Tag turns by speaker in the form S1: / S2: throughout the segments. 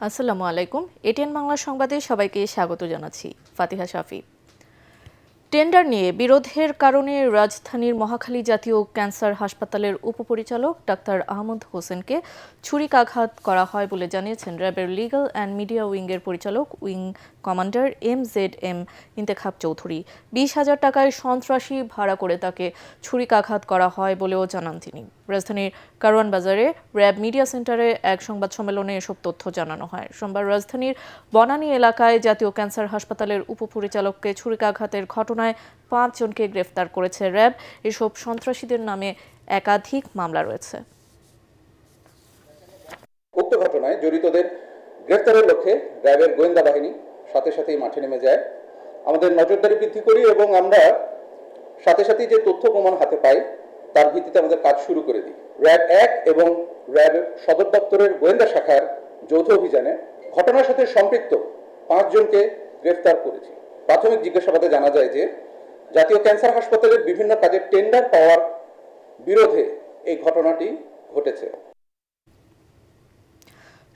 S1: আসসালামু আলাইকুম। এটিএন বাংলা সংবাদে সবাইকে স্বাগত জানাচ্ছি। ফাতিহা শাফি। টেন্ডার নিয়ে বিরোধের কারণে রাজধানীর মহাখালী জাতীয় ক্যান্সার হাসপাতালের উপপরিচালক ডাক্তার আহমদ হোসেনকে ছুরিকাঘাত করা হয় বলে জানিয়েছেন র্যাবের লিগ্যাল অ্যান্ড মিডিয়া উইংয়ের পরিচালক wing commander MZM Intekhab Chowdhury. 20,000 টাকায় সন্ত্রাসী ভাড়া করে তাকে ছুরিকাঘাত করা হয় বলেও জানান তিনি। রাজধানীর কারওয়ান বাজারে র্যাব মিডিয়া সেন্টারে এক সংবাদ সম্মেলনে এসব তথ্য জানানো হয়। সোমবার রাজধানীর বনানী এলাকায় জাতীয় ক্যান্সার হাসপাতালের উপপরিচালককে ছুরিকাঘাতের ঘটনায় 5 জনকে গ্রেফতার করেছে র্যাব। এসব সন্ত্রাসীদের নামে একাধিক মামলা রয়েছে।
S2: উক্ত ঘটনায় জড়িতদের গ্রেফতারের লক্ষ্যে র্যাবের গোয়েন্দা বাহিনী সাথে সাথেই মাঠে নেমে যায়। আমাদের নজরদারি বৃদ্ধি করি এবং আমরা সাথে সাথেই যে তথ্য প্রমাণ হাতে পাই তার ভিত্তিতে আমাদের কাজ শুরু করে দিই। র্যাব 1 এবং র্যাব সদর দপ্তরের গোয়েন্দা শাখার যৌথ অভিযানে ঘটনার সাথে সম্পৃক্ত 5 জনকে গ্রেফতার করেছি। প্রাথমিক জিজ্ঞাসাবাদে জানা যায় যে জাতীয় ক্যান্সার হাসপাতালের বিভিন্ন কাজের টেন্ডার পাওয়ার বিরোধে এই ঘটনাটি ঘটেছে।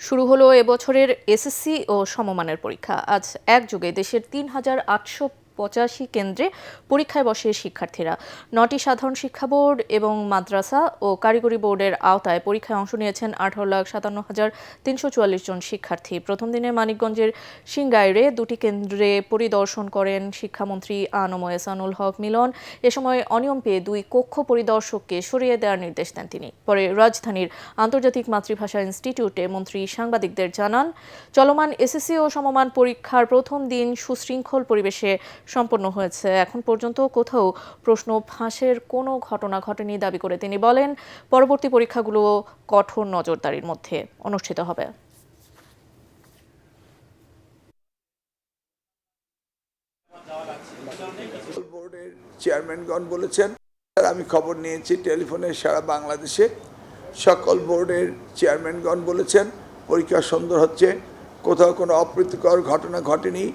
S1: শুরু হলো এবছরের এসএসসি ও সমমানের পরীক্ষা। আজ একযোগে দেশের 3,885 কেন্দ্রে পরীক্ষায় বসে শিক্ষার্থীরা। 9টি সাধারণ শিক্ষা বোর্ড এবং মাদ্রাসা ও কারিগরি বোর্ডের আওতায় পরীক্ষায় অংশ নিয়েছেন 18,57,344 জন শিক্ষার্থী। প্রথম দিনে মানিকগঞ্জের সিংগাইরে 2টি কেন্দ্রে পরিদর্শন করেন শিক্ষামন্ত্রী আ.ন.ম এহসানুল হক মিলন। এ সময় অনিয়ম পেয়ে 2 কক্ষ পরিদর্শককে সরিয়ে দেওয়ার নির্দেশ দেন তিনি। পরে রাজধানীর আন্তর্জাতিক মাতৃভাষা ইনস্টিটিউটে মন্ত্রী সাংবাদিকদের জানান, চলমান এসএসসি ও সমমান পরীক্ষার প্রথম দিন সুশৃঙ্খল পরিবেশে সম্পন্ন হয়েছে। এখন পর্যন্ত কোথাও প্রশ্ন ফাঁসের কোনো ঘটনা ঘটেনি দাবি করে তিনি বলেন, পরবর্তী পরীক্ষাগুলো কঠোর নজরদারির মধ্যে অনুষ্ঠিত হবে।
S3: বোর্ডের চেয়ারম্যানগণ বলেছেন, আমি খবর নিয়েছি টেলিফোনে সারা বাংলাদেশে সকল বোর্ডের চেয়ারম্যানগণ বলেছেন পরীক্ষা সুন্দর হচ্ছে, কোথাও কোনো অপ্রীতিকর ঘটনা ঘটেনি,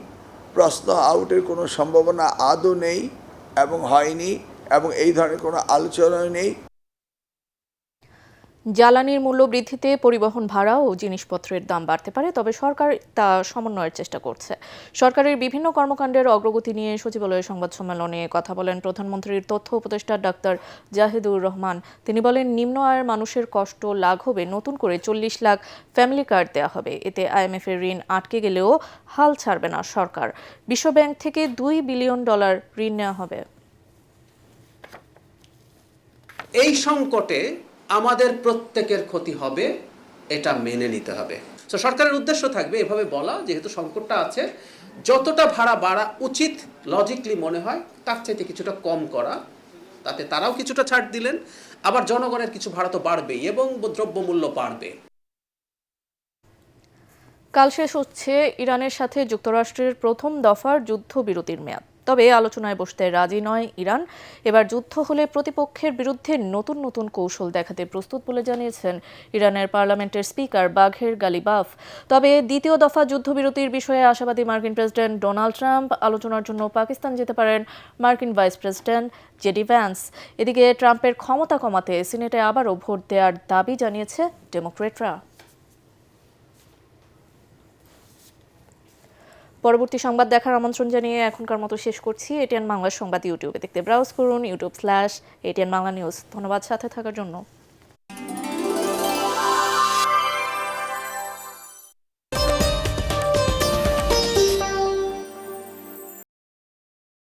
S3: প্রশ্ন আউটের কোনো সম্ভাবনা আদৌ নেই এবং হয়নি এবং এই ধরনের কোনো আলোচনাও নেই।
S1: জ্বালানির মূল্য বৃদ্ধিতে পরিবহন ভাড়া ও জিনিসপত্রের দাম বাড়তে পারে, তবে সরকার তা সমন্বয়ের চেষ্টা করছে। সরকারের বিভিন্ন কর্মকাণ্ডের অগ্রগতি নিয়ে সচিবালয়ের সংবাদ সম্মেলনে কথা বলেন প্রধানমন্ত্রীর তথ্য উপদেষ্টা ডাক্তার জাহিদুর রহমান। তিনি বলেন, নিম্ন আয়ের মানুষের কষ্ট লাঘবে নতুন করে 40 লাখ ফ্যামিলি কার্ড দেওয়া হবে। এতে IMF এর ঋণ আটকে গেলেও হাল ছাড়বে না সরকার। বিশ্বব্যাংক থেকে $2 বিলিয়ন ঋণ নেওয়া হবে।
S4: এই সংকটে আমাদের প্রত্যেকের ক্ষতি হবে, এটা মেনে নিতে হবে। তো সরকারের উদ্দেশ্য থাকবে এভাবে বলা, যেহেতু সংকটটা আছে, যতটা ভাড়া বাড়া উচিত লজিকলি মনে হয় তার চাইতে কিছুটা কম করা, তাতে তারাও কিছুটা ছাড় দিলেন, আবার জনগণের কিছু ভাড়া তো বাড়বেই এবং দ্রব্যমূল্য বাড়বে।
S1: কাল শেষ হচ্ছে ইরানের সাথে যুক্তরাষ্ট্রের প্রথম দফার যুদ্ধবিরতির মেয়াদ। তবে আলোচনায় বসতে রাজি নয় ইরান। এবার যুদ্ধ হলে প্রতিপক্ষের বিরুদ্ধে নতুন নতুন কৌশল দেখাতে প্রস্তুত বলে জানিয়েছেন ইরানের পার্লামেন্টের স্পিকার বাঘের গালিবাফ। তবে দ্বিতীয় দফা যুদ্ধবিরতির বিষয়ে আশাবাদী মার্কিন প্রেসিডেন্ট ডোনাল্ড ট্রাম্প। আলোচনার জন্য পাকিস্তান যেতে পারেন মার্কিন ভাইস প্রেসিডেন্ট জেডি ভ্যান্স। এদিকে ট্রাম্পের ক্ষমতা কমাতে সিনেটে আবারও ভোট দেওয়ার দাবি জানিয়েছে ডেমোক্রেটরা। পরবর্তী সংবাদ দেখার আমন্ত্রণ জানিয়ে এখনকার মতো শেষ করছি। এটিএন বাংলা সংবাদ ইউটিউবে দেখতে ব্রাউজ করুন youtube/ATN বাংলা নিউজ। ধন্যবাদ সাথে থাকার জন্য।